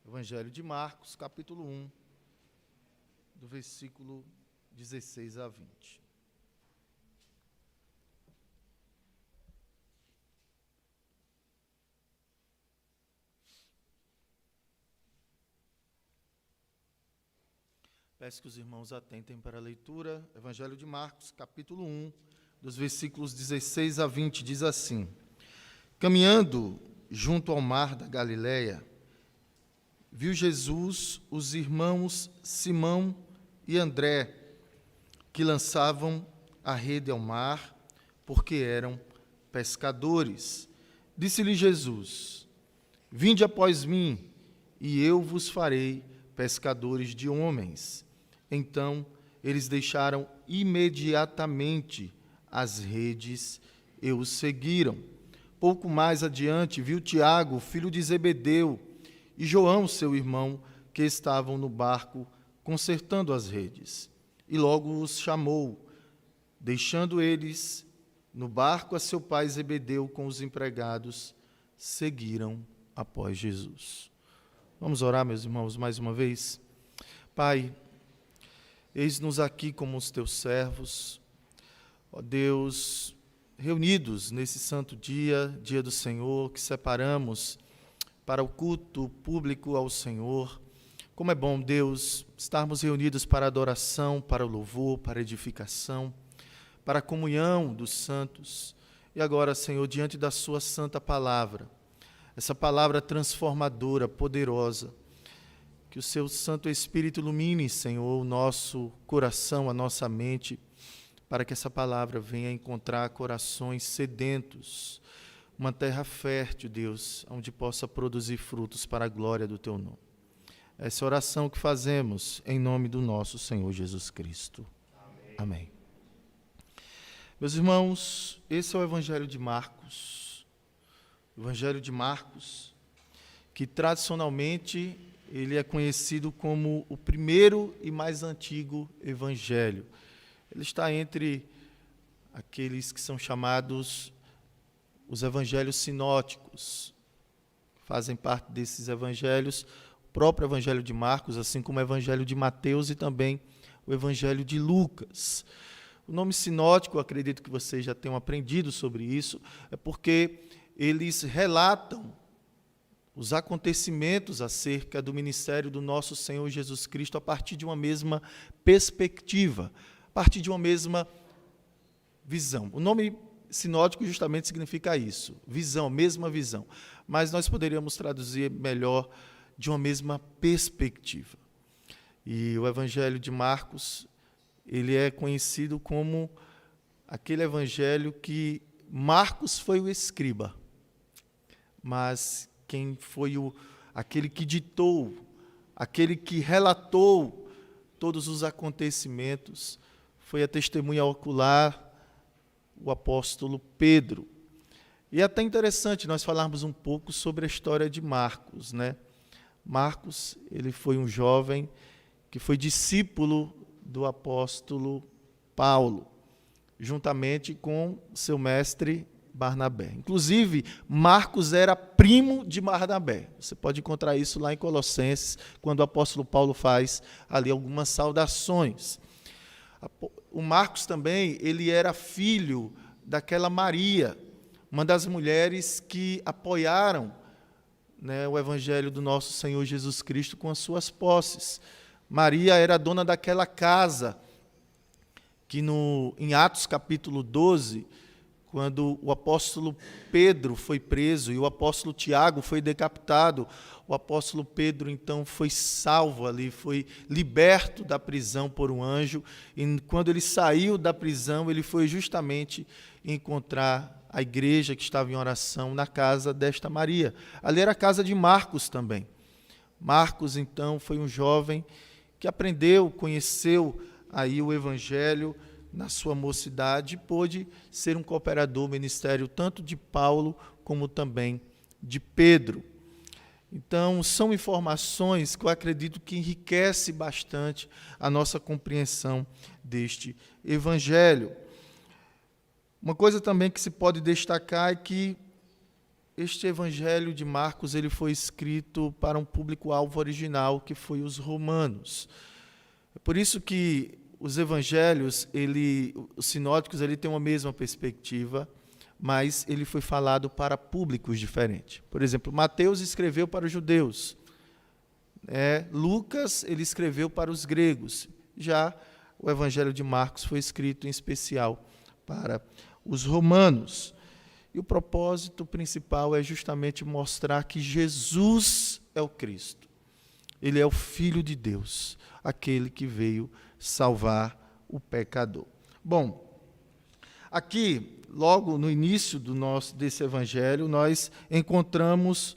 Evangelho de Marcos, capítulo 1, do versículo 16 a 20. Peço que os irmãos atentem para a leitura. Evangelho de Marcos, capítulo 1, dos versículos 16 a 20, diz assim: Caminhando junto ao mar da Galileia, viu Jesus os irmãos Simão e André, que lançavam a rede ao mar, porque eram pescadores. Disse-lhe Jesus: Vinde após mim, e eu vos farei pescadores de homens. Então, eles deixaram imediatamente as redes e os seguiram. Pouco mais adiante, viu Tiago, filho de Zebedeu, e João, seu irmão, que estavam no barco consertando as redes. E logo os chamou, deixando eles no barco a seu pai Zebedeu com os empregados, seguiram após Jesus. Vamos orar, meus irmãos, mais uma vez? Pai, eis-nos aqui como os teus servos, ó Deus, reunidos nesse santo dia, dia do Senhor, que separamos para o culto público ao Senhor. Como é bom, Deus, estarmos reunidos para a adoração, para o louvor, para a edificação, para a comunhão dos santos. E agora, Senhor, diante da sua santa palavra, essa palavra transformadora, poderosa, que o seu Santo Espírito ilumine, Senhor, o nosso coração, a nossa mente, para que essa palavra venha encontrar corações sedentos, uma terra fértil, Deus, onde possa produzir frutos para a glória do teu nome. Essa é a oração que fazemos em nome do nosso Senhor Jesus Cristo. Amém. Amém. Meus irmãos, esse é o Evangelho de Marcos. O Evangelho de Marcos, que tradicionalmente ele é conhecido como o primeiro e mais antigo evangelho. Ele está entre aqueles que são chamados os evangelhos sinóticos. Fazem parte desses evangelhos o próprio evangelho de Marcos, assim como o evangelho de Mateus e também o evangelho de Lucas. O nome sinótico, eu acredito que vocês já tenham aprendido sobre isso, é porque eles relatam os acontecimentos acerca do ministério do nosso Senhor Jesus Cristo a partir de uma mesma perspectiva, a partir de uma mesma visão. O nome sinótico justamente significa isso, visão, mesma visão. Mas nós poderíamos traduzir melhor de uma mesma perspectiva. E o Evangelho de Marcos, ele é conhecido como aquele evangelho que Marcos foi o escriba, mas quem foi aquele que ditou, aquele que relatou todos os acontecimentos, foi a testemunha ocular, o apóstolo Pedro. E é até interessante nós falarmos um pouco sobre a história de Marcos, né? Marcos, ele foi um jovem que foi discípulo do apóstolo Paulo, juntamente com seu mestre Barnabé. Inclusive, Marcos era primo de Barnabé. Você pode encontrar isso lá em Colossenses, quando o apóstolo Paulo faz ali algumas saudações. O Marcos também, ele era filho daquela Maria, uma das mulheres que apoiaram, né, o evangelho do nosso Senhor Jesus Cristo com as suas posses. Maria era dona daquela casa que em Atos capítulo 12, quando o apóstolo Pedro foi preso e o apóstolo Tiago foi decapitado, o apóstolo Pedro, então, foi salvo ali, foi liberto da prisão por um anjo, e quando ele saiu da prisão, ele foi justamente encontrar a igreja que estava em oração na casa desta Maria. Ali era a casa de Marcos também. Marcos, então, foi um jovem que aprendeu, conheceu aí o evangelho na sua mocidade, pôde ser um cooperador do ministério tanto de Paulo como também de Pedro. Então, são informações que eu acredito que enriquecem bastante a nossa compreensão deste evangelho. Uma coisa também que se pode destacar é que este evangelho de Marcos ele foi escrito para um público-alvo original, que foi os romanos. É por isso que os evangelhos, os sinóticos, ele tem uma mesma perspectiva, mas ele foi falado para públicos diferentes. Por exemplo, Mateus escreveu para os judeus. Lucas, ele escreveu para os gregos. Já o evangelho de Marcos foi escrito em especial para os romanos. E o propósito principal é justamente mostrar que Jesus é o Cristo. Ele é o Filho de Deus, aquele que veio salvar o pecador. Bom, aqui, logo no início desse evangelho, nós encontramos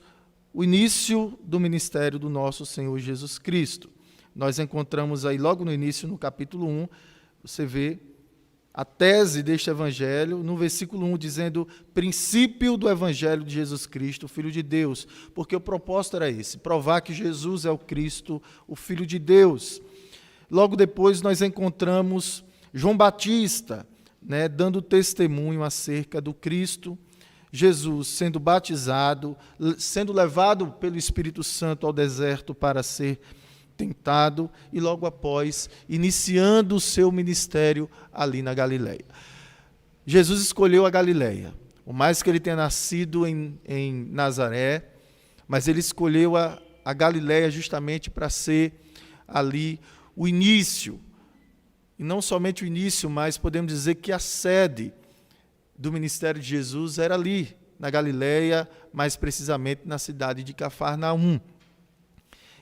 o início do ministério do nosso Senhor Jesus Cristo. Nós encontramos aí, logo no início, no capítulo 1, você vê a tese deste evangelho, no versículo 1, dizendo princípio do evangelho de Jesus Cristo, o Filho de Deus, porque o propósito era esse, provar que Jesus é o Cristo, o Filho de Deus. Logo depois nós encontramos João Batista, dando testemunho acerca do Cristo, Jesus sendo batizado, sendo levado pelo Espírito Santo ao deserto para ser tentado e logo após iniciando o seu ministério ali na Galileia. Jesus escolheu a Galileia, por mais que ele tenha nascido em Nazaré, mas ele escolheu a Galileia justamente para ser ali o início, e não somente o início, mas podemos dizer que a sede do ministério de Jesus era ali, na Galileia, mais precisamente na cidade de Cafarnaum.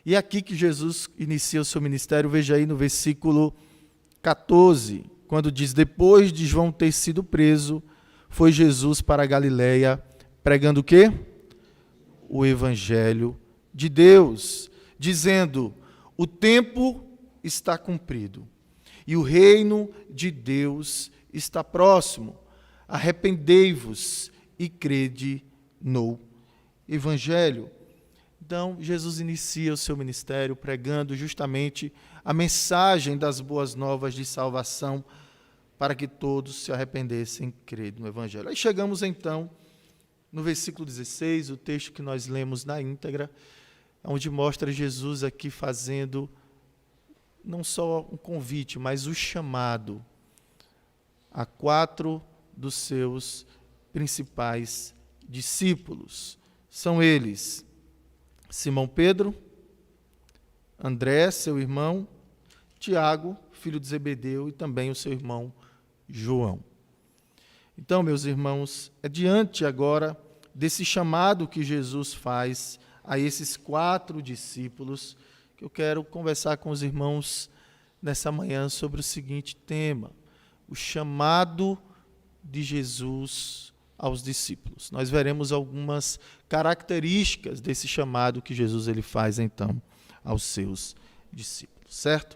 E é aqui que Jesus inicia o seu ministério, veja aí no versículo 14, quando diz, depois de João ter sido preso, foi Jesus para a Galileia, pregando o quê? O Evangelho de Deus, dizendo, o tempo está cumprido, e o reino de Deus está próximo, arrependei-vos e crede no Evangelho. Então, Jesus inicia o seu ministério pregando justamente a mensagem das boas novas de salvação para que todos se arrependessem e cressem no Evangelho. Aí chegamos, então, no versículo 16, o texto que nós lemos na íntegra, onde mostra Jesus aqui fazendo não só um convite, mas o chamado a 4 dos seus principais discípulos. São eles Simão Pedro, André, seu irmão, Tiago, filho de Zebedeu, e também o seu irmão João. Então, meus irmãos, é diante agora desse chamado que Jesus faz a esses 4 discípulos que eu quero conversar com os irmãos nessa manhã sobre o seguinte tema: o chamado de Jesus aos discípulos. Nós veremos algumas características desse chamado que Jesus ele faz, então, aos seus discípulos, certo?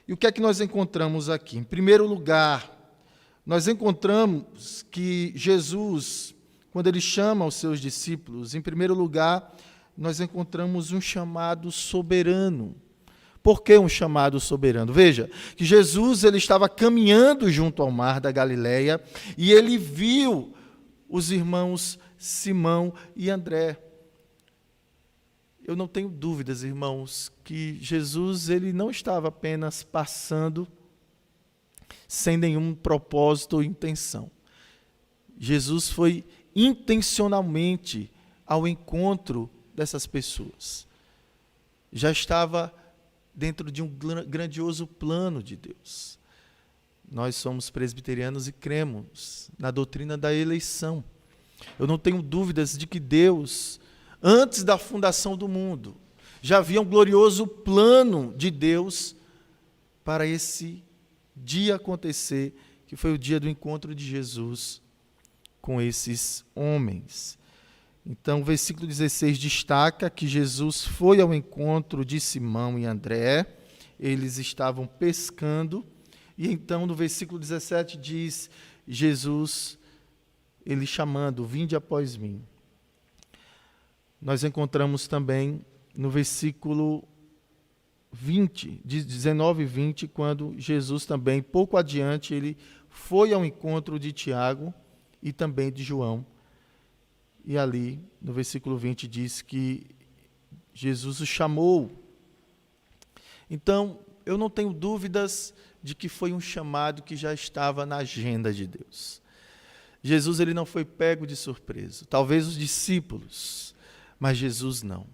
E o que é que nós encontramos aqui? Em primeiro lugar, nós encontramos que Jesus, quando ele chama os seus discípulos, em primeiro lugar, nós encontramos um chamado soberano. Por que um chamado soberano? Veja, que Jesus ele estava caminhando junto ao mar da Galileia e ele viu os irmãos Simão e André. Eu não tenho dúvidas, irmãos, que Jesus ele não estava apenas passando sem nenhum propósito ou intenção. Jesus foi intencionalmente ao encontro dessas pessoas. Já estava dentro de um grandioso plano de Deus. Nós somos presbiterianos e cremos na doutrina da eleição. Eu não tenho dúvidas de que Deus, antes da fundação do mundo, já havia um glorioso plano de Deus para esse dia acontecer, que foi o dia do encontro de Jesus com esses homens. Então, o versículo 16 destaca que Jesus foi ao encontro de Simão e André, eles estavam pescando, e então no versículo 17 diz, Jesus, ele chamando, vinde após mim. Nós encontramos também no versículo 20, 19 e 20, quando Jesus também, pouco adiante, ele foi ao encontro de Tiago e também de João. E ali, no versículo 20, diz que Jesus o chamou. Então, eu não tenho dúvidas de que foi um chamado que já estava na agenda de Deus. Jesus ele não foi pego de surpresa. Talvez os discípulos, mas Jesus não.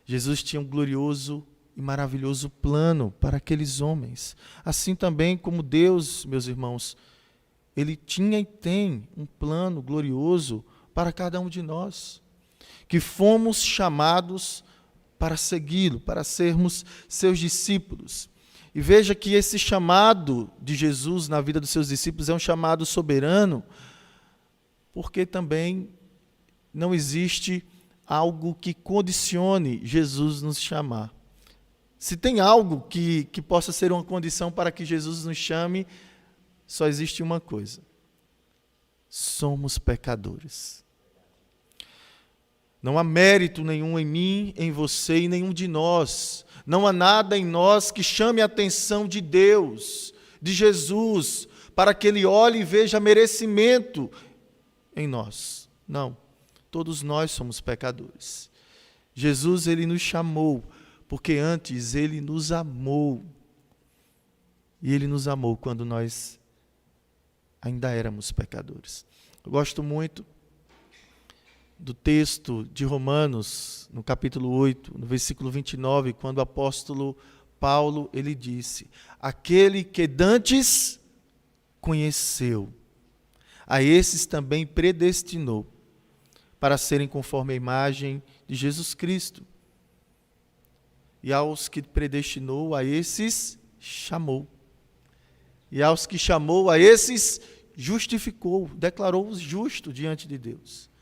Jesus tinha um glorioso e maravilhoso plano para aqueles homens. Assim também como Deus, meus irmãos, Ele tinha e tem um plano glorioso para cada um de nós, que fomos chamados para segui-lo, para sermos seus discípulos. E veja que esse chamado de Jesus na vida dos seus discípulos é um chamado soberano, porque também não existe algo que condicione Jesus nos chamar. Se tem algo que possa ser uma condição para que Jesus nos chame, só existe uma coisa: somos pecadores. Não há mérito nenhum em mim, em você e nenhum de nós. Não há nada em nós que chame a atenção de Deus, de Jesus, para que Ele olhe e veja merecimento em nós. Não, todos nós somos pecadores. Jesus, Ele nos chamou, porque antes Ele nos amou. E Ele nos amou quando nós ainda éramos pecadores. Eu gosto muito do texto de Romanos, no capítulo 8, no versículo 29, quando o apóstolo Paulo, ele disse: aquele que dantes conheceu, a esses também predestinou, para serem conforme a imagem de Jesus Cristo. E aos que predestinou, a esses chamou. E aos que chamou, a esses justificou, declarou-os justos diante de Deus.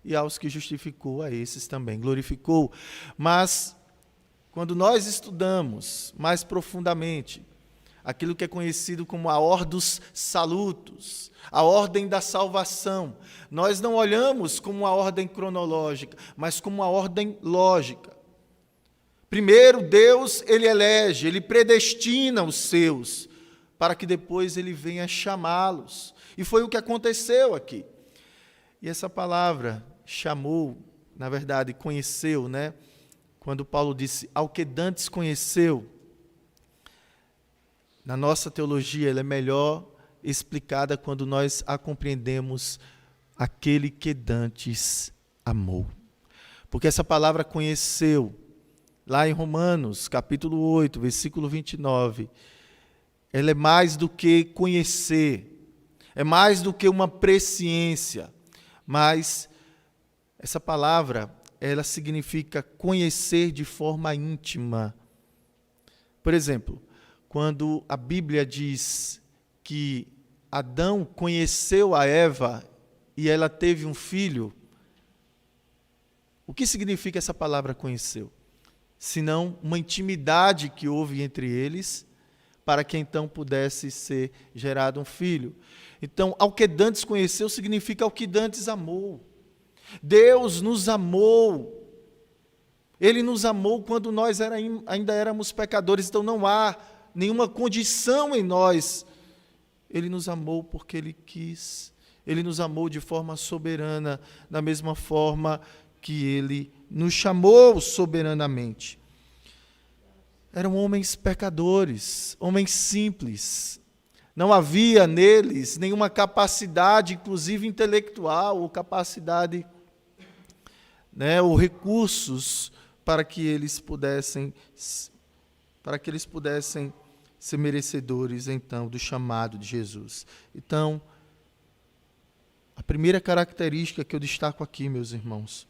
E aos que justificou, a esses também glorificou. Mas, quando nós estudamos mais profundamente aquilo que é conhecido como a Ordus Salutis, a ordem da salvação, nós não olhamos como uma ordem cronológica, mas como uma ordem lógica. Primeiro, Deus, Ele elege, Ele predestina os seus, para que depois Ele venha chamá-los. E foi o que aconteceu aqui. E essa palavra, chamou, na verdade, conheceu, né? Quando Paulo disse, ao que dantes conheceu, na nossa teologia, ela é melhor explicada quando nós a compreendemos, aquele que dantes amou. Porque essa palavra conheceu, lá em Romanos, capítulo 8, versículo 29, ela é mais do que conhecer, é mais do que uma presciência, mas essa palavra, ela significa conhecer de forma íntima. Por exemplo, quando a Bíblia diz que Adão conheceu a Eva e ela teve um filho, o que significa essa palavra conheceu? Senão uma intimidade que houve entre eles, para que então pudesse ser gerado um filho. Então, ao que dantes conheceu significa ao que dantes amou. Deus nos amou. Ele nos amou quando nós ainda éramos pecadores, então não há nenhuma condição em nós. Ele nos amou porque Ele quis. Ele nos amou de forma soberana, da mesma forma que Ele nos chamou soberanamente. Eram homens pecadores, homens simples. Não havia neles nenhuma capacidade, inclusive intelectual, ou capacidade, ou recursos para que eles pudessem ser merecedores, então, do chamado de Jesus. Então, a primeira característica que eu destaco aqui, meus irmãos,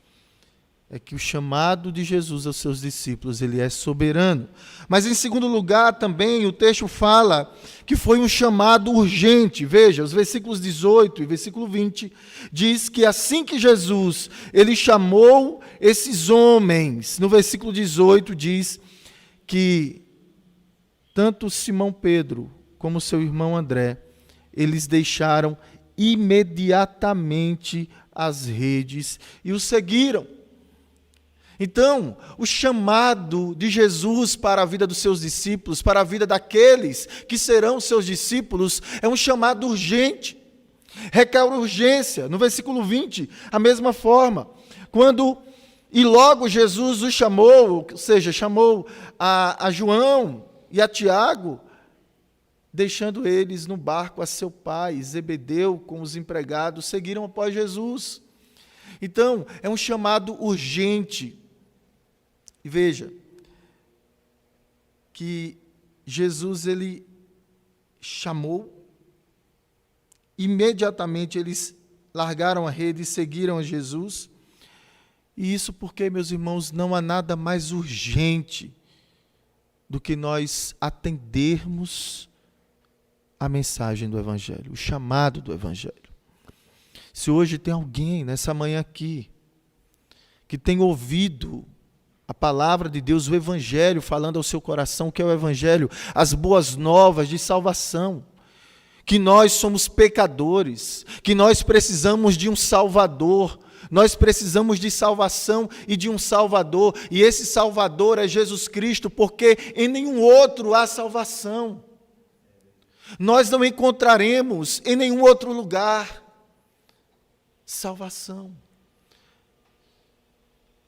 é que o chamado de Jesus aos seus discípulos, ele é soberano. Mas, em segundo lugar, também, o texto fala que foi um chamado urgente. Veja, os versículos 18 e versículo 20, diz que assim que Jesus, ele chamou esses homens, no versículo 18 diz que tanto Simão Pedro como seu irmão André, eles deixaram imediatamente as redes e o seguiram. Então, o chamado de Jesus para a vida dos seus discípulos, para a vida daqueles que serão seus discípulos, é um chamado urgente. Requer urgência. No versículo 20, a mesma forma. E logo Jesus os chamou, ou seja, chamou a João e a Tiago, deixando eles no barco a seu pai. Zebedeu, com os empregados, seguiram após Jesus. Então, é um chamado urgente. E veja, que Jesus, ele chamou, imediatamente eles largaram a rede e seguiram a Jesus. E isso porque, meus irmãos, não há nada mais urgente do que nós atendermos a mensagem do Evangelho, o chamado do Evangelho. Se hoje tem alguém nessa manhã aqui que tem ouvido a palavra de Deus, o Evangelho, falando ao seu coração, que é o Evangelho, as boas novas de salvação, que nós somos pecadores, que nós precisamos de um Salvador, nós precisamos de salvação e de um Salvador, e esse Salvador é Jesus Cristo, porque em nenhum outro há salvação. Nós não encontraremos em nenhum outro lugar salvação.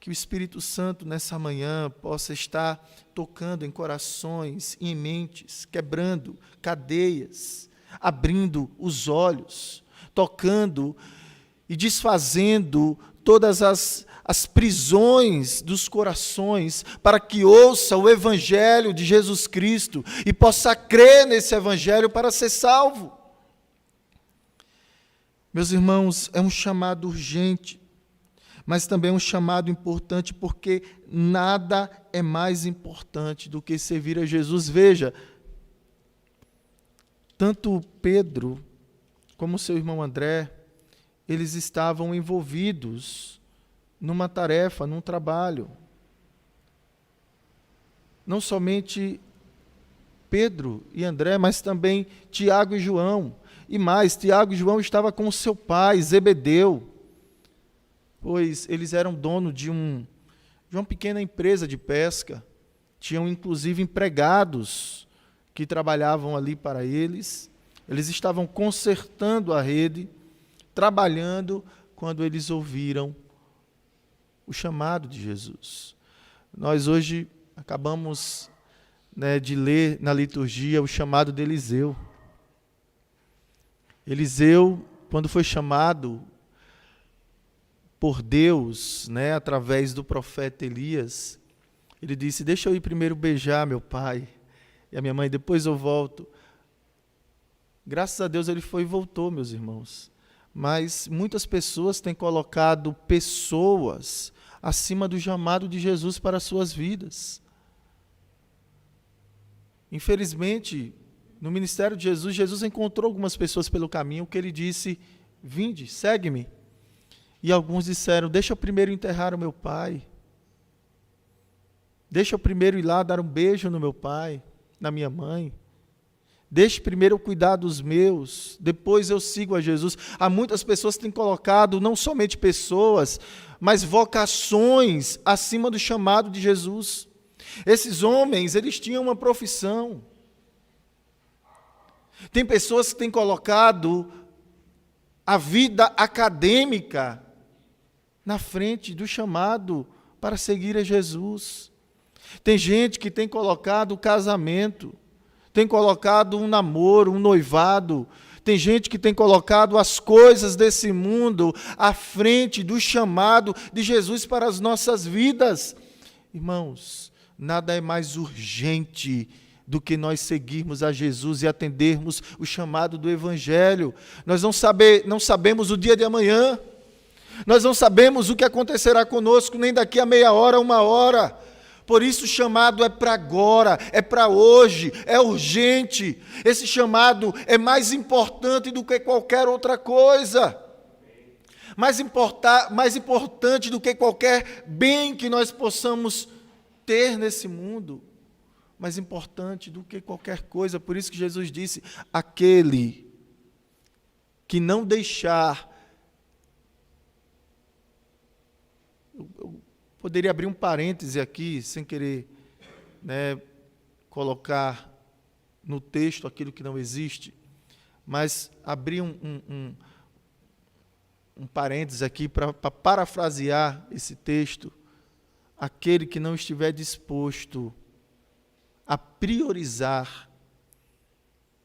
Que o Espírito Santo nessa manhã possa estar tocando em corações e em mentes, quebrando cadeias, abrindo os olhos, tocando e desfazendo todas as prisões dos corações, para que ouça o Evangelho de Jesus Cristo e possa crer nesse Evangelho para ser salvo. Meus irmãos, é um chamado urgente, mas também um chamado importante, porque nada é mais importante do que servir a Jesus. Veja, tanto Pedro como seu irmão André, eles estavam envolvidos numa tarefa, num trabalho. Não somente Pedro e André, mas também Tiago e João. E mais, Tiago e João estavam com o seu pai, Zebedeu, pois eles eram donos de uma pequena empresa de pesca. Tinham, inclusive, empregados que trabalhavam ali para eles. Eles estavam consertando a rede, trabalhando, quando eles ouviram o chamado de Jesus. Nós hoje acabamos de ler na liturgia o chamado de Eliseu. Eliseu, quando foi chamado por Deus, através do profeta Elias, ele disse: deixa eu ir primeiro beijar meu pai e a minha mãe, depois eu volto. Graças a Deus ele foi e voltou, meus irmãos. Mas muitas pessoas têm colocado pessoas acima do chamado de Jesus para as suas vidas. Infelizmente, no ministério de Jesus, Jesus encontrou algumas pessoas pelo caminho que ele disse: vinde, segue-me. E alguns disseram: deixa eu primeiro enterrar o meu pai. Deixa eu primeiro ir lá dar um beijo no meu pai, na minha mãe. Deixe primeiro eu cuidar dos meus, depois eu sigo a Jesus. Há muitas pessoas que têm colocado, não somente pessoas, mas vocações acima do chamado de Jesus. Esses homens, eles tinham uma profissão. Tem pessoas que têm colocado a vida acadêmica na frente do chamado para seguir a Jesus. Tem gente que tem colocado o casamento, tem colocado um namoro, um noivado. Tem gente que tem colocado as coisas desse mundo à frente do chamado de Jesus para as nossas vidas. Irmãos, nada é mais urgente do que nós seguirmos a Jesus e atendermos o chamado do Evangelho. Nós não sabemos o dia de amanhã. Nós não sabemos o que acontecerá conosco, nem daqui a meia hora, uma hora. Por isso o chamado é para agora, é para hoje, é urgente. Esse chamado é mais importante do que qualquer outra coisa. Mais importante do que qualquer bem que nós possamos ter nesse mundo. Mais importante do que qualquer coisa. Por isso que Jesus disse: aquele que não deixar... Eu poderia abrir um parêntese aqui, sem querer colocar no texto aquilo que não existe, mas abrir um parênteses aqui para parafrasear esse texto. Aquele que não estiver disposto a priorizar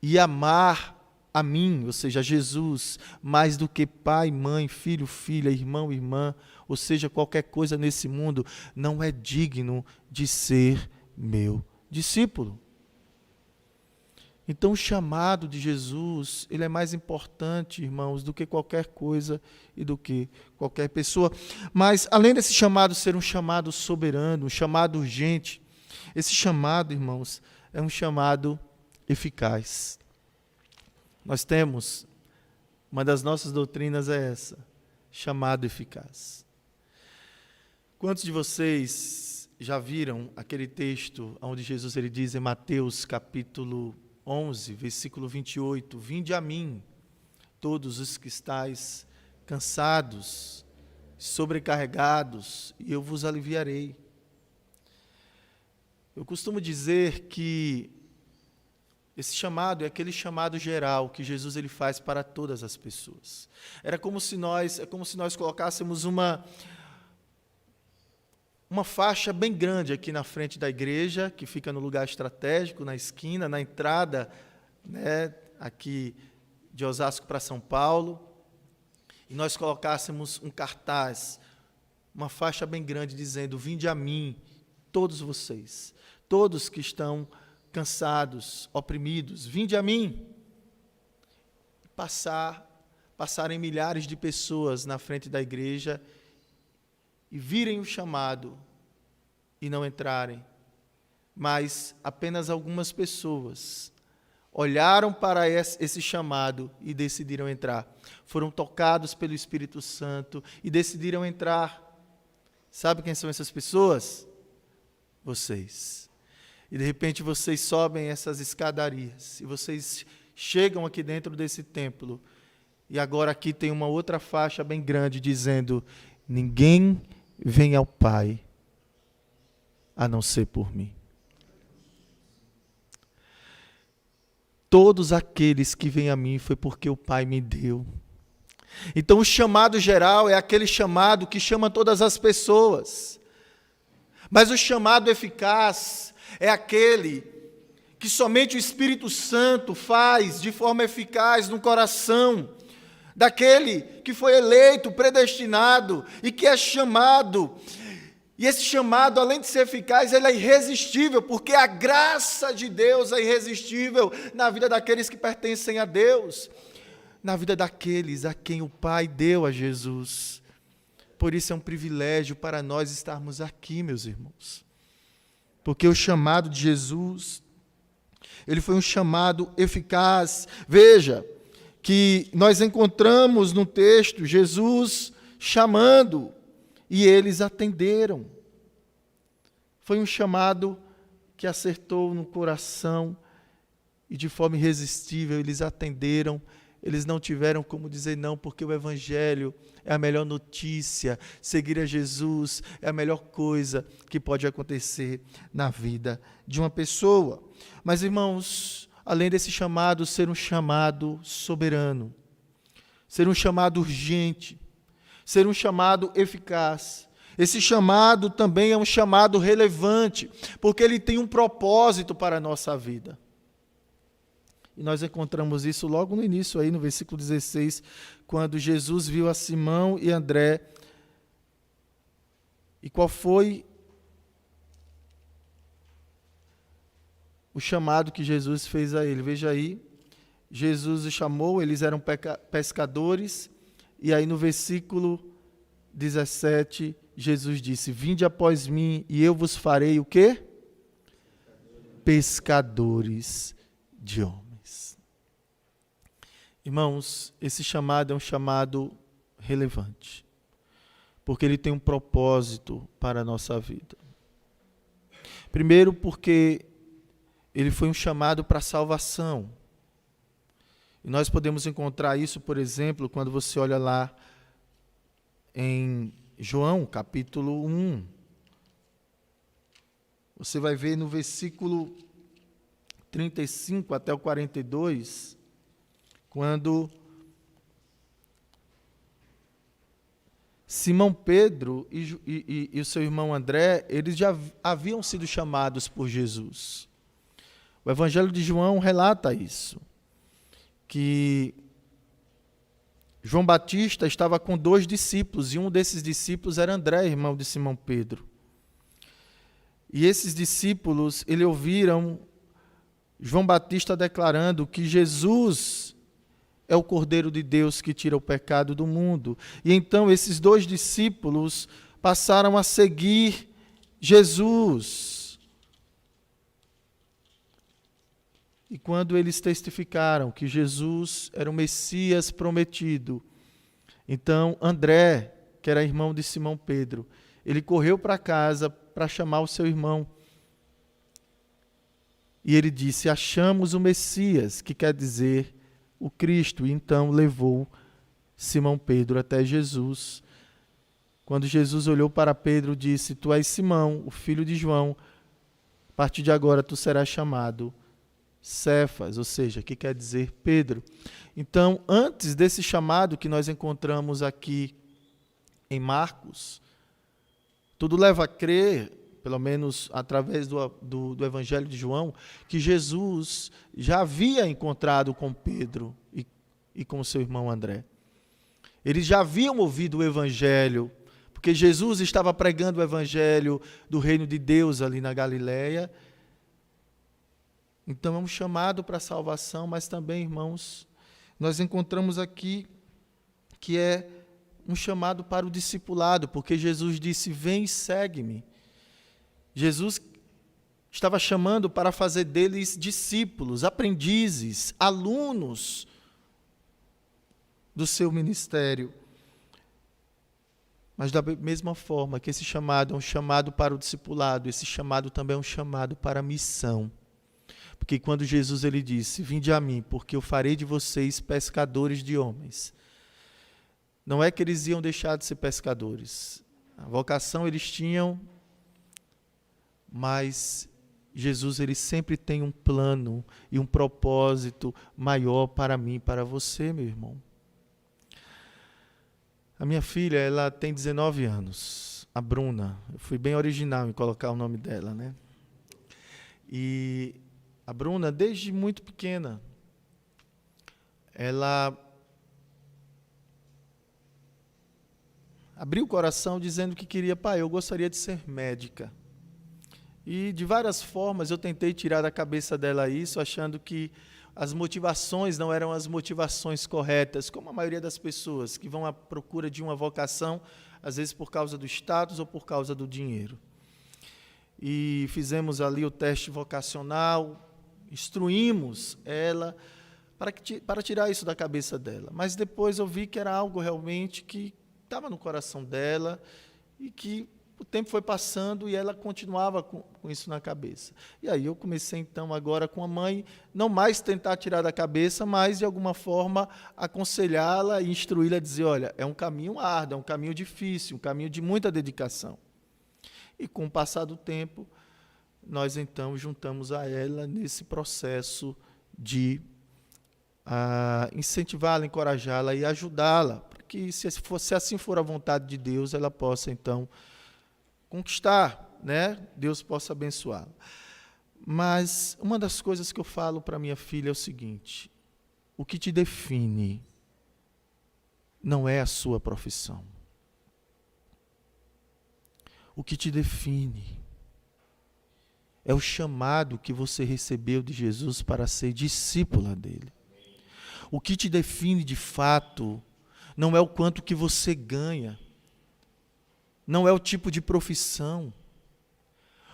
e amar a mim, ou seja, a Jesus, mais do que pai, mãe, filho, filha, irmão, irmã, ou seja, qualquer coisa nesse mundo, não é digno de ser meu discípulo. Então, o chamado de Jesus, ele é mais importante, irmãos, do que qualquer coisa e do que qualquer pessoa. Mas, além desse chamado ser um chamado soberano, um chamado urgente, esse chamado, irmãos, é um chamado eficaz. Nós temos, uma das nossas doutrinas é essa, chamado eficaz. Quantos de vocês já viram aquele texto onde Jesus ele diz em Mateus capítulo 11, versículo 28, vinde a mim, todos os que estáis cansados, sobrecarregados, e eu vos aliviarei. Eu costumo dizer que esse chamado é aquele chamado geral que Jesus ele faz para todas as pessoas. É como se nós colocássemos uma faixa bem grande aqui na frente da igreja, que fica no lugar estratégico, na esquina, na entrada, né, aqui de Osasco para São Paulo, e nós colocássemos um cartaz, uma faixa bem grande dizendo, vinde a mim, todos vocês, todos que estão cansados, oprimidos, vinde a mim. Passarem milhares de pessoas na frente da igreja e virem o chamado e não entrarem. Mas apenas algumas pessoas olharam para esse chamado e decidiram entrar. Foram tocados pelo Espírito Santo e decidiram entrar. Sabe quem são essas pessoas? Vocês. E de repente vocês sobem essas escadarias e vocês chegam aqui dentro desse templo. E agora aqui tem uma outra faixa bem grande dizendo, ninguém vem ao Pai a não ser por mim. Todos aqueles que vêm a mim foi porque o Pai me deu. Então o chamado geral é aquele chamado que chama todas as pessoas. Mas o chamado eficaz é aquele que somente o Espírito Santo faz de forma eficaz no coração daquele que foi eleito, predestinado e que é chamado. E esse chamado, além de ser eficaz, ele é irresistível, porque a graça de Deus é irresistível na vida daqueles que pertencem a Deus, na vida daqueles a quem o Pai deu a Jesus. Por isso é um privilégio para nós estarmos aqui, meus irmãos. Porque o chamado de Jesus, ele foi um chamado eficaz. Veja que nós encontramos no texto Jesus chamando e eles atenderam. Foi um chamado que acertou no coração e de forma irresistível eles atenderam. Eles não tiveram como dizer não, porque o Evangelho é a melhor notícia. Seguir a Jesus é a melhor coisa que pode acontecer na vida de uma pessoa. Mas, irmãos, além desse chamado ser um chamado soberano, ser um chamado urgente, ser um chamado eficaz, esse chamado também é um chamado relevante, porque ele tem um propósito para a nossa vida. E nós encontramos isso logo no início, aí no versículo 16, quando Jesus viu a Simão e André. E qual foi o chamado que Jesus fez a ele? Veja aí, Jesus os chamou, eles eram pescadores, e aí no versículo 17, Jesus disse, vinde após mim, e eu vos farei o quê? Pescadores de homens. Irmãos, esse chamado é um chamado relevante, porque ele tem um propósito para a nossa vida. Primeiro, porque ele foi um chamado para a salvação. E nós podemos encontrar isso, por exemplo, quando você olha lá em João, capítulo 1. Você vai ver no versículo 35 até o 42, quando Simão Pedro e o seu irmão André, eles já haviam sido chamados por Jesus. O Evangelho de João relata isso, que João Batista estava com 2 discípulos, e um desses discípulos era André, irmão de Simão Pedro. E esses discípulos, eles ouviram João Batista declarando que Jesus é o Cordeiro de Deus que tira o pecado do mundo. E então esses 2 discípulos passaram a seguir Jesus. E quando eles testificaram que Jesus era o Messias prometido, então André, que era irmão de Simão Pedro, ele correu para casa para chamar o seu irmão. E ele disse: achamos o Messias, que quer dizer o Cristo. E então levou Simão Pedro até Jesus. Quando Jesus olhou para Pedro, disse: tu és Simão, o filho de João, a partir de agora tu serás chamado Cefas, ou seja, que quer dizer Pedro. Então, antes desse chamado que nós encontramos aqui em Marcos, tudo leva a crer, pelo menos através do Evangelho de João, que Jesus já havia encontrado com Pedro e com seu irmão André. Eles já haviam ouvido o Evangelho, porque Jesus estava pregando o Evangelho do reino de Deus ali na Galileia. Então é um chamado para a salvação, mas também, irmãos, nós encontramos aqui que é um chamado para o discipulado, porque Jesus disse: vem e segue-me. Jesus estava chamando para fazer deles discípulos, aprendizes, alunos do seu ministério. Mas da mesma forma que esse chamado é um chamado para o discipulado, esse chamado também é um chamado para a missão. Porque quando Jesus ele disse: vinde a mim, porque eu farei de vocês pescadores de homens, não é que eles iam deixar de ser pescadores. A vocação eles tinham, mas Jesus ele sempre tem um plano e um propósito maior para mim, para você, meu irmão. A minha filha, ela tem 19 anos, a Bruna. Eu fui bem original em colocar o nome dela, né? E a Bruna, desde muito pequena, ela abriu o coração dizendo que queria: pai, eu gostaria de ser médica. E de várias formas eu tentei tirar da cabeça dela isso, achando que as motivações não eram as motivações corretas, como a maioria das pessoas que vão à procura de uma vocação, às vezes por causa do status ou por causa do dinheiro. E fizemos ali o teste vocacional, instruímos ela para tirar isso da cabeça dela. Mas depois eu vi que era algo realmente que estava no coração dela e que o tempo foi passando e ela continuava com isso na cabeça. E aí eu comecei então agora com a mãe, não mais tentar tirar da cabeça, mas de alguma forma aconselhá-la e instruí-la a dizer: olha, é um caminho árduo, é um caminho difícil, um caminho de muita dedicação. E com o passar do tempo, nós então juntamos a ela nesse processo de incentivá-la, encorajá-la e ajudá-la, para que, se assim for a vontade de Deus, ela possa então conquistar, né? Deus possa abençoá-la. Mas uma das coisas que eu falo para minha filha é o seguinte: o que te define não é a sua profissão. O que te define é o chamado que você recebeu de Jesus para ser discípula dele. O que te define de fato não é o quanto que você ganha, não é o tipo de profissão.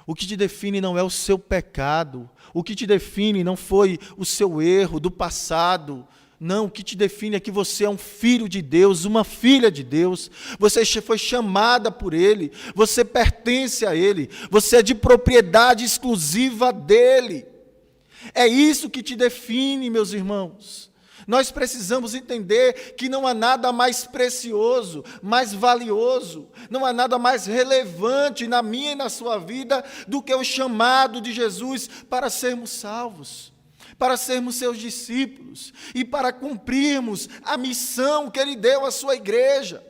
O que te define não é o seu pecado. O que te define não foi o seu erro do passado. Não, o que te define é que você é um filho de Deus, uma filha de Deus. Você foi chamada por Ele, você pertence a Ele, você é de propriedade exclusiva dEle. É isso que te define, meus irmãos. Nós precisamos entender que não há nada mais precioso, mais valioso, não há nada mais relevante na minha e na sua vida do que o chamado de Jesus para sermos salvos, para sermos seus discípulos e para cumprirmos a missão que Ele deu à sua igreja.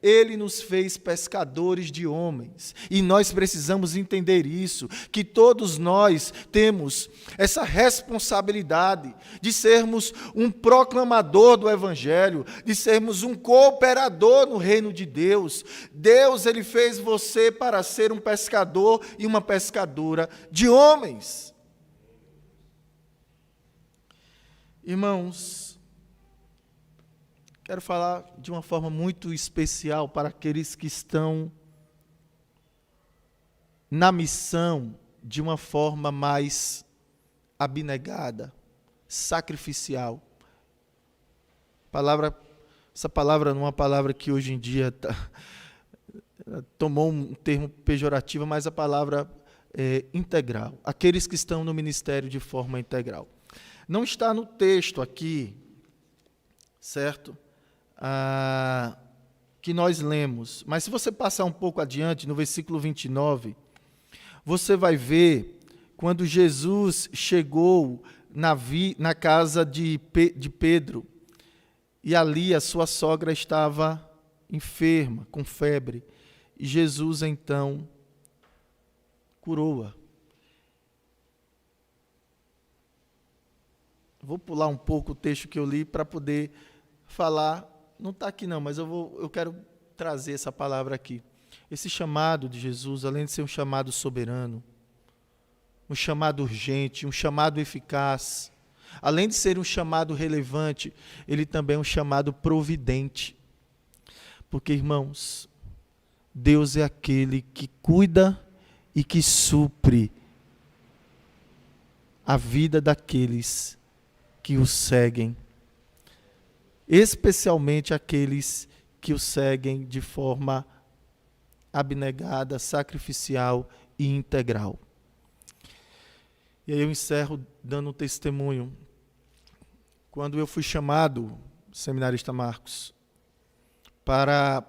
Ele nos fez pescadores de homens. E nós precisamos entender isso, que todos nós temos essa responsabilidade de sermos um proclamador do Evangelho, de sermos um cooperador no reino de Deus. Deus, Ele fez você para ser um pescador e uma pescadora de homens. Irmãos, quero falar de uma forma muito especial para aqueles que estão na missão de uma forma mais abnegada, sacrificial. Essa palavra não é uma palavra que hoje em dia tomou um termo pejorativo, mas a palavra é integral. Aqueles que estão no ministério de forma integral. Não está no texto aqui, certo? Que nós lemos. Mas se você passar um pouco adiante, no versículo 29, você vai ver quando Jesus chegou na casa de Pedro, e ali a sua sogra estava enferma, com febre, e Jesus então curou-a. Vou pular um pouco o texto que eu li para poder falar. Não está aqui não, mas eu quero trazer essa palavra aqui. Esse chamado de Jesus, além de ser um chamado soberano, um chamado urgente, um chamado eficaz, além de ser um chamado relevante, ele também é um chamado providente. Porque, irmãos, Deus é aquele que cuida e que supre a vida daqueles que o seguem. Especialmente aqueles que o seguem de forma abnegada, sacrificial e integral. E aí eu encerro dando um testemunho. Quando eu fui chamado, seminarista Marcos, para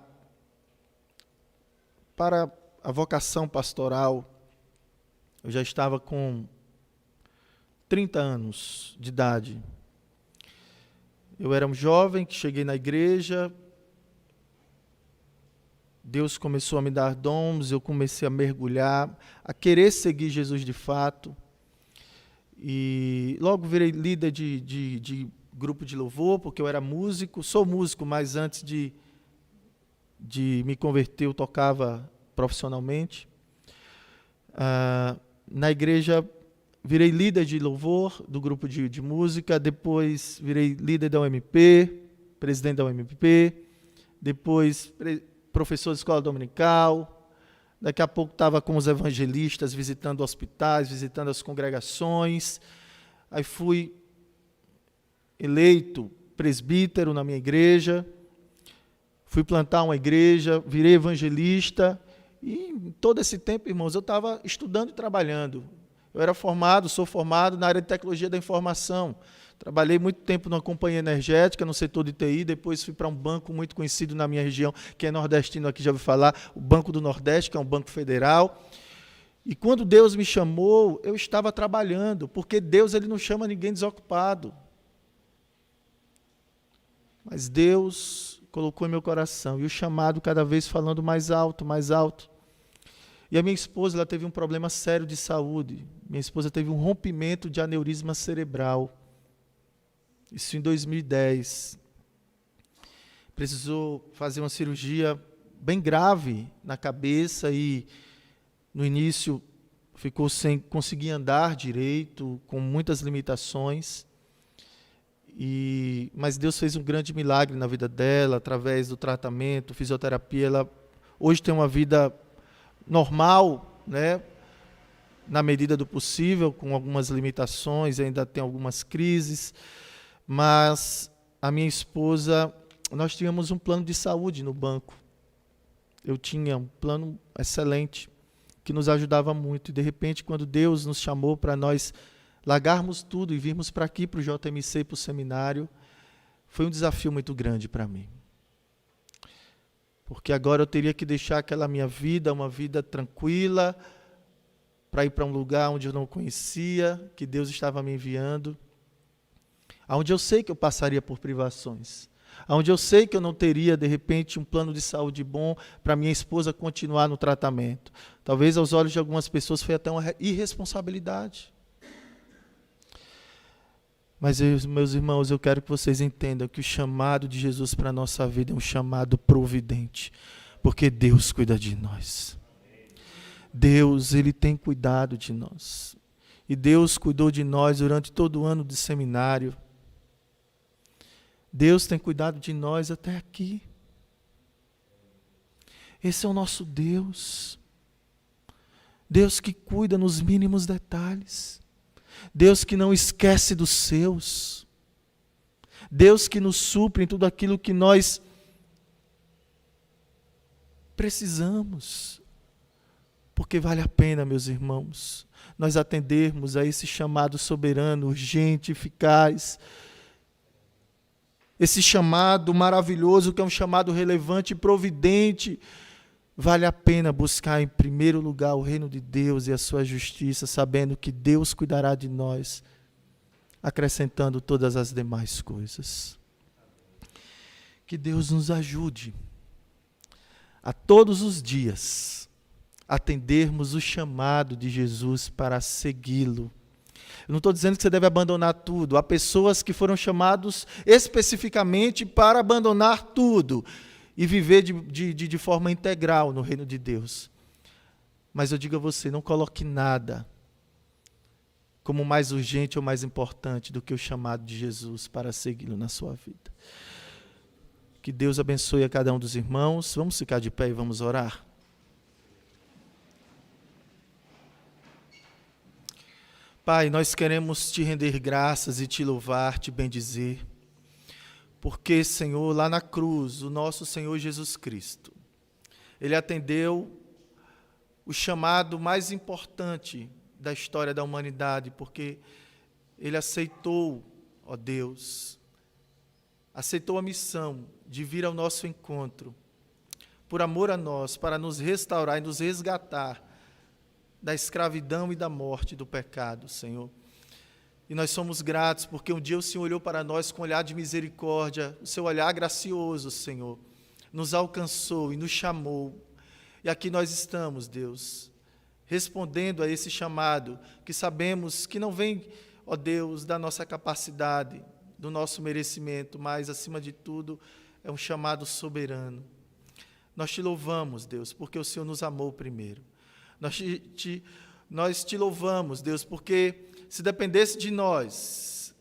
a vocação pastoral, eu já estava com 30 anos de idade. Eu era um jovem que cheguei na igreja, Deus começou a me dar dons, eu comecei a mergulhar, a querer seguir Jesus de fato. E logo virei líder de grupo de louvor, porque eu era músico. Sou músico, mas antes de me converter, eu tocava profissionalmente. Na igreja, virei líder de louvor do grupo de música, depois virei líder da UMP, presidente da UMP, depois professor de escola dominical, daqui a pouco estava com os evangelistas, visitando hospitais, visitando as congregações, aí fui eleito presbítero na minha igreja, fui plantar uma igreja, virei evangelista, e em todo esse tempo, irmãos, eu estava estudando e trabalhando. Eu era sou formado na área de tecnologia da informação. Trabalhei muito tempo numa companhia energética, no setor de TI, depois fui para um banco muito conhecido na minha região, que é nordestino, aqui já ouviu falar, o Banco do Nordeste, que é um banco federal. E quando Deus me chamou, eu estava trabalhando, porque Deus ele não chama ninguém desocupado. Mas Deus colocou em meu coração, e o chamado cada vez falando mais alto, mais alto. E a minha esposa ela teve um problema sério de saúde. Minha esposa teve um rompimento de aneurisma cerebral. Isso em 2010. Precisou fazer uma cirurgia bem grave na cabeça e, no início, ficou sem conseguir andar direito, com muitas limitações. Mas Deus fez um grande milagre na vida dela, através do tratamento, fisioterapia. Ela hoje tem uma vida normal, né? Na medida do possível, com algumas limitações, ainda tem algumas crises, mas a minha esposa, nós tínhamos um plano de saúde no banco. Eu tinha um plano excelente, que nos ajudava muito, e de repente, quando Deus nos chamou para nós largarmos tudo e virmos para aqui, para o JMC, para o seminário, foi um desafio muito grande para mim. Porque agora eu teria que deixar aquela minha vida, uma vida tranquila, para ir para um lugar onde eu não conhecia, que Deus estava me enviando, onde eu sei que eu passaria por privações, onde eu sei que eu não teria, de repente, um plano de saúde bom para minha esposa continuar no tratamento. Talvez aos olhos de algumas pessoas foi até uma irresponsabilidade. Mas, meus irmãos, eu quero que vocês entendam que o chamado de Jesus para a nossa vida é um chamado providente, porque Deus cuida de nós. Deus, Ele tem cuidado de nós. E Deus cuidou de nós durante todo o ano de seminário. Deus tem cuidado de nós até aqui. Esse é o nosso Deus. Deus que cuida nos mínimos detalhes. Deus que não esquece dos seus. Deus que nos supre em tudo aquilo que nós precisamos. Porque vale a pena, meus irmãos, nós atendermos a esse chamado soberano, urgente, eficaz. Esse chamado maravilhoso, que é um chamado relevante e providente. Vale a pena buscar em primeiro lugar o reino de Deus e a sua justiça, sabendo que Deus cuidará de nós, acrescentando todas as demais coisas. Que Deus nos ajude a todos os dias atendermos o chamado de Jesus para segui-lo. Eu não estou dizendo que você deve abandonar tudo. Há pessoas que foram chamados especificamente para abandonar tudo e viver de forma integral no reino de Deus. Mas eu digo a você, não coloque nada como mais urgente ou mais importante do que o chamado de Jesus para segui-lo na sua vida. Que Deus abençoe a cada um dos irmãos. Vamos ficar de pé e vamos orar? Pai, nós queremos te render graças e te louvar, te bendizer, porque, Senhor, lá na cruz, o nosso Senhor Jesus Cristo, Ele atendeu o chamado mais importante da história da humanidade, porque Ele aceitou, ó Deus, aceitou a missão de vir ao nosso encontro, por amor a nós, para nos restaurar e nos resgatar da escravidão e da morte do pecado, Senhor. E nós somos gratos, porque um dia o Senhor olhou para nós com um olhar de misericórdia, o seu olhar gracioso, Senhor, nos alcançou e nos chamou. E aqui nós estamos, Deus, respondendo a esse chamado, que sabemos que não vem, ó Deus, da nossa capacidade, do nosso merecimento, mas, acima de tudo, é um chamado soberano. Nós te louvamos, Deus, porque o Senhor nos amou primeiro. Nós te louvamos, Deus, porque se dependesse de nós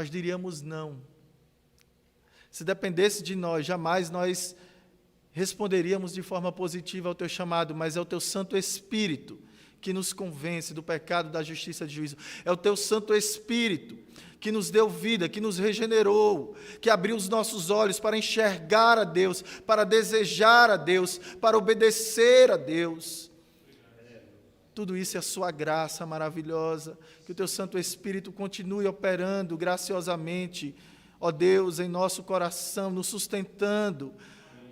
diríamos não. Se dependesse de nós, jamais nós responderíamos de forma positiva ao teu chamado, mas é o teu Santo Espírito que nos convence do pecado, da justiça e do juízo. É o teu Santo Espírito que nos deu vida, que nos regenerou, que abriu os nossos olhos para enxergar a Deus, para desejar a Deus, para obedecer a Deus. Tudo isso é a sua graça maravilhosa, que o teu Santo Espírito continue operando graciosamente, ó Deus, em nosso coração, nos sustentando,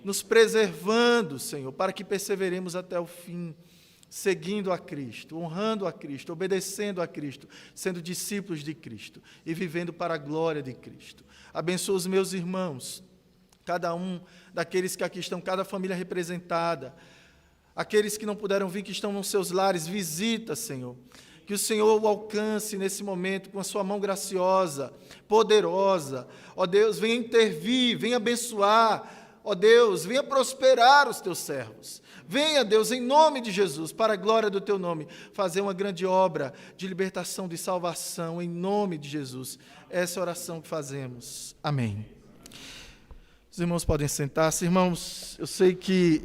nos preservando, Senhor, para que perseveremos até o fim, seguindo a Cristo, honrando a Cristo, obedecendo a Cristo, sendo discípulos de Cristo e vivendo para a glória de Cristo. Abençoa os meus irmãos, cada um daqueles que aqui estão, cada família representada, aqueles que não puderam vir, que estão nos seus lares, visita, Senhor. Que o Senhor o alcance nesse momento com a sua mão graciosa, poderosa. Ó Deus, venha intervir, venha abençoar. Ó Deus, venha prosperar os teus servos. Venha, Deus, em nome de Jesus, para a glória do teu nome, fazer uma grande obra de libertação, de salvação, em nome de Jesus. Essa é a oração que fazemos. Amém. Os irmãos podem sentar-se. Irmãos, eu sei que